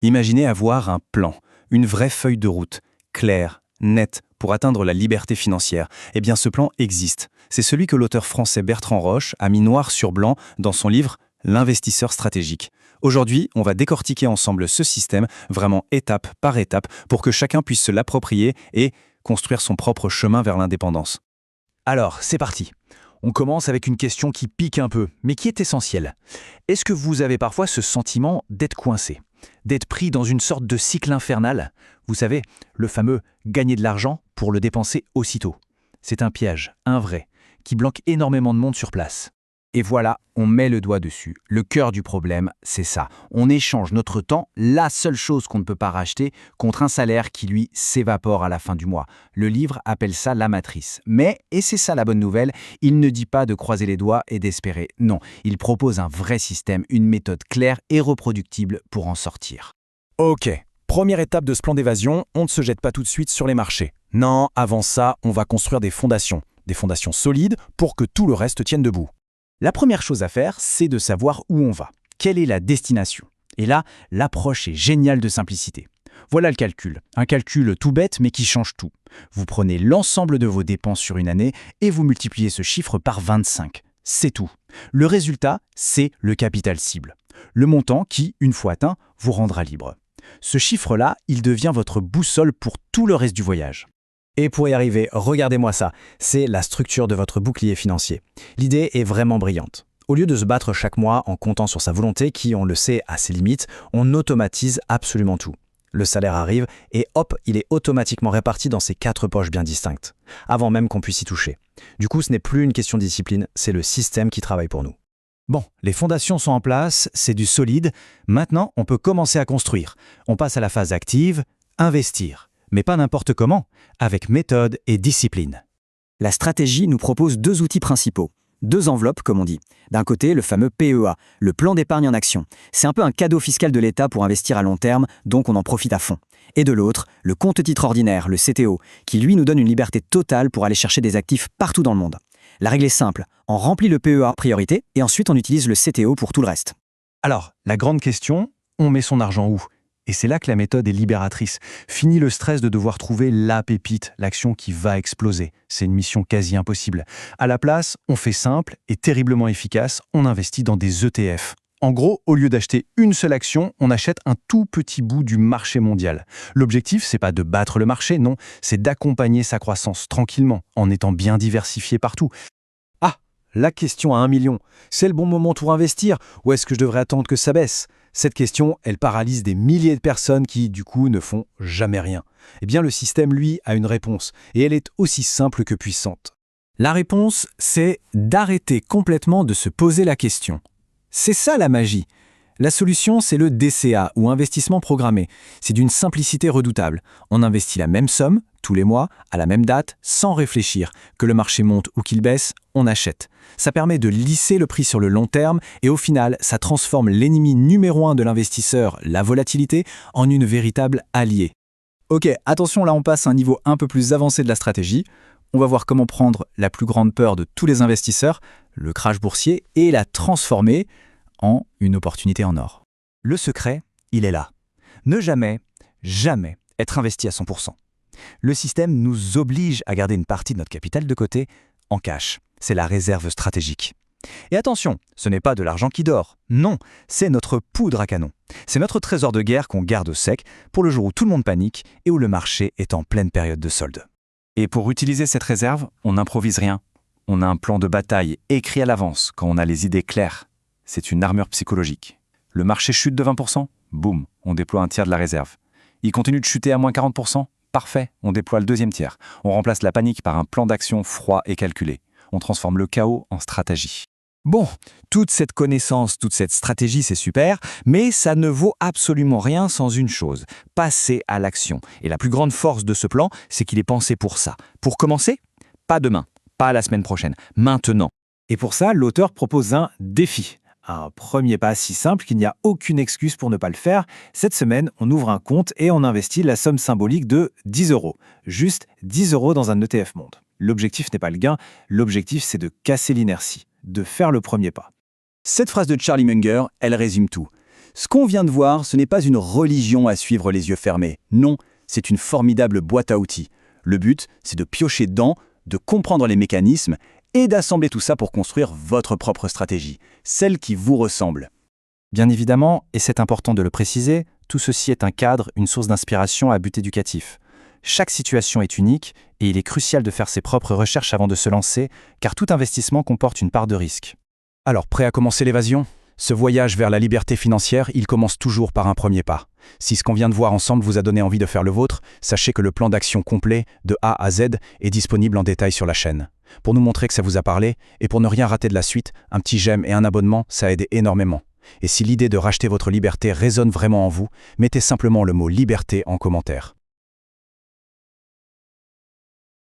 Imaginez avoir un plan, une vraie feuille de route, claire, nette, pour atteindre la liberté financière. Eh bien, ce plan existe. C'est celui que l'auteur français Bertrand Roche a mis noir sur blanc dans son livre L'investisseur stratégique. Aujourd'hui, on va décortiquer ensemble ce système, vraiment étape par étape, pour que chacun puisse se l'approprier et construire son propre chemin vers l'indépendance. Alors, c'est parti. On commence avec une question qui pique un peu, mais qui est essentielle. Est-ce que vous avez parfois ce sentiment d'être coincé, d'être pris dans une sorte de cycle infernal? Vous savez, le fameux « gagner de l'argent pour le dépenser aussitôt ». C'est un piège, un vrai, qui bloque énormément de monde sur place. Et voilà, on met le doigt dessus. Le cœur du problème, c'est ça. On échange notre temps, la seule chose qu'on ne peut pas racheter, contre un salaire qui, lui, s'évapore à la fin du mois. Le livre appelle ça la matrice. Mais, et c'est ça la bonne nouvelle, il ne dit pas de croiser les doigts et d'espérer. Non, il propose un vrai système, une méthode claire et reproductible pour en sortir. Ok, première étape de ce plan d'évasion, on ne se jette pas tout de suite sur les marchés. Non, avant ça, on va construire des fondations solides pour que tout le reste tienne debout. La première chose à faire, c'est de savoir où on va. Quelle est la destination? Et là, l'approche est géniale de simplicité. Voilà le calcul. Un calcul tout bête, mais qui change tout. Vous prenez l'ensemble de vos dépenses sur une année et vous multipliez ce chiffre par 25. C'est tout. Le résultat, c'est le capital cible. Le montant qui, une fois atteint, vous rendra libre. Ce chiffre-là, il devient votre boussole pour tout le reste du voyage. Et pour y arriver, regardez-moi ça, c'est la structure de votre bouclier financier. L'idée est vraiment brillante. Au lieu de se battre chaque mois en comptant sur sa volonté qui, on le sait, a ses limites, on automatise absolument tout. Le salaire arrive et hop, il est automatiquement réparti dans ces 4 poches bien distinctes, avant même qu'on puisse y toucher. Du coup, ce n'est plus une question de discipline, c'est le système qui travaille pour nous. Bon, les fondations sont en place, c'est du solide. Maintenant, on peut commencer à construire. On passe à la phase active, investir. Mais pas n'importe comment, avec méthode et discipline. La stratégie nous propose 2 outils principaux, 2 enveloppes comme on dit. D'un côté, le fameux PEA, le plan d'épargne en action. C'est un peu un cadeau fiscal de l'État pour investir à long terme, donc on en profite à fond. Et de l'autre, le compte-titre ordinaire, le CTO, qui lui nous donne une liberté totale pour aller chercher des actifs partout dans le monde. La règle est simple, on remplit le PEA priorité et ensuite on utilise le CTO pour tout le reste. Alors, la grande question, on met son argent où ? Et c'est là que la méthode est libératrice. Fini le stress de devoir trouver la pépite, l'action qui va exploser. C'est une mission quasi impossible. À la place, on fait simple et terriblement efficace, on investit dans des ETF. En gros, au lieu d'acheter une seule action, on achète un tout petit bout du marché mondial. L'objectif, c'est pas de battre le marché, non, c'est d'accompagner sa croissance tranquillement, en étant bien diversifié partout. Ah, la question à 1 million. C'est le bon moment pour investir ou est-ce que je devrais attendre que ça baisse ? Cette question, elle paralyse des milliers de personnes qui, du coup, ne font jamais rien. Eh bien, le système, lui, a une réponse, et elle est aussi simple que puissante. La réponse, c'est d'arrêter complètement de se poser la question. C'est ça la magie. La solution, c'est le DCA, ou investissement programmé. C'est d'une simplicité redoutable. On investit la même somme, tous les mois, à la même date, sans réfléchir. Que le marché monte ou qu'il baisse, on achète. Ça permet de lisser le prix sur le long terme et au final, ça transforme l'ennemi numéro 1 de l'investisseur, la volatilité, en une véritable alliée. Ok, attention, là on passe à un niveau un peu plus avancé de la stratégie. On va voir comment prendre la plus grande peur de tous les investisseurs, le crash boursier, et la transformer en une opportunité en or. Le secret, il est là. Ne jamais être investi à 100%. Le système nous oblige à garder une partie de notre capital de côté en cash. C'est la réserve stratégique. Et attention, ce n'est pas de l'argent qui dort. Non, c'est notre poudre à canon. C'est notre trésor de guerre qu'on garde au sec pour le jour où tout le monde panique et où le marché est en pleine période de solde. Et pour utiliser cette réserve, on n'improvise rien. On a un plan de bataille écrit à l'avance quand on a les idées claires. C'est une armure psychologique. Le marché chute de 20%, boum, on déploie un tiers de la réserve. Il continue de chuter à moins 40%, parfait, on déploie le 2e tiers. On remplace la panique par un plan d'action froid et calculé. On transforme le chaos en stratégie. Bon, toute cette connaissance, toute cette stratégie, c'est super, mais ça ne vaut absolument rien sans une chose, passer à l'action. Et la plus grande force de ce plan, c'est qu'il est pensé pour ça. Pour commencer, pas demain, pas la semaine prochaine, maintenant. Et pour ça, l'auteur propose un défi. Un premier pas si simple qu'il n'y a aucune excuse pour ne pas le faire. Cette semaine, on ouvre un compte et on investit la somme symbolique de 10 €. Juste 10 € dans un ETF Monde. L'objectif n'est pas le gain, l'objectif c'est de casser l'inertie, de faire le premier pas. Cette phrase de Charlie Munger, elle résume tout. Ce qu'on vient de voir, ce n'est pas une religion à suivre les yeux fermés. Non, c'est une formidable boîte à outils. Le but, c'est de piocher dedans, de comprendre les mécanismes et d'assembler tout ça pour construire votre propre stratégie, celle qui vous ressemble. Bien évidemment, et c'est important de le préciser, tout ceci est un cadre, une source d'inspiration à but éducatif. Chaque situation est unique et il est crucial de faire ses propres recherches avant de se lancer, car tout investissement comporte une part de risque. Alors, prêt à commencer l'évasion ? Ce voyage vers la liberté financière, il commence toujours par un premier pas. Si ce qu'on vient de voir ensemble vous a donné envie de faire le vôtre, sachez que le plan d'action complet, de A à Z, est disponible en détail sur la chaîne. Pour nous montrer que ça vous a parlé, et pour ne rien rater de la suite, un petit j'aime et un abonnement, ça aide énormément. Et si l'idée de racheter votre liberté résonne vraiment en vous, mettez simplement le mot « liberté » en commentaire.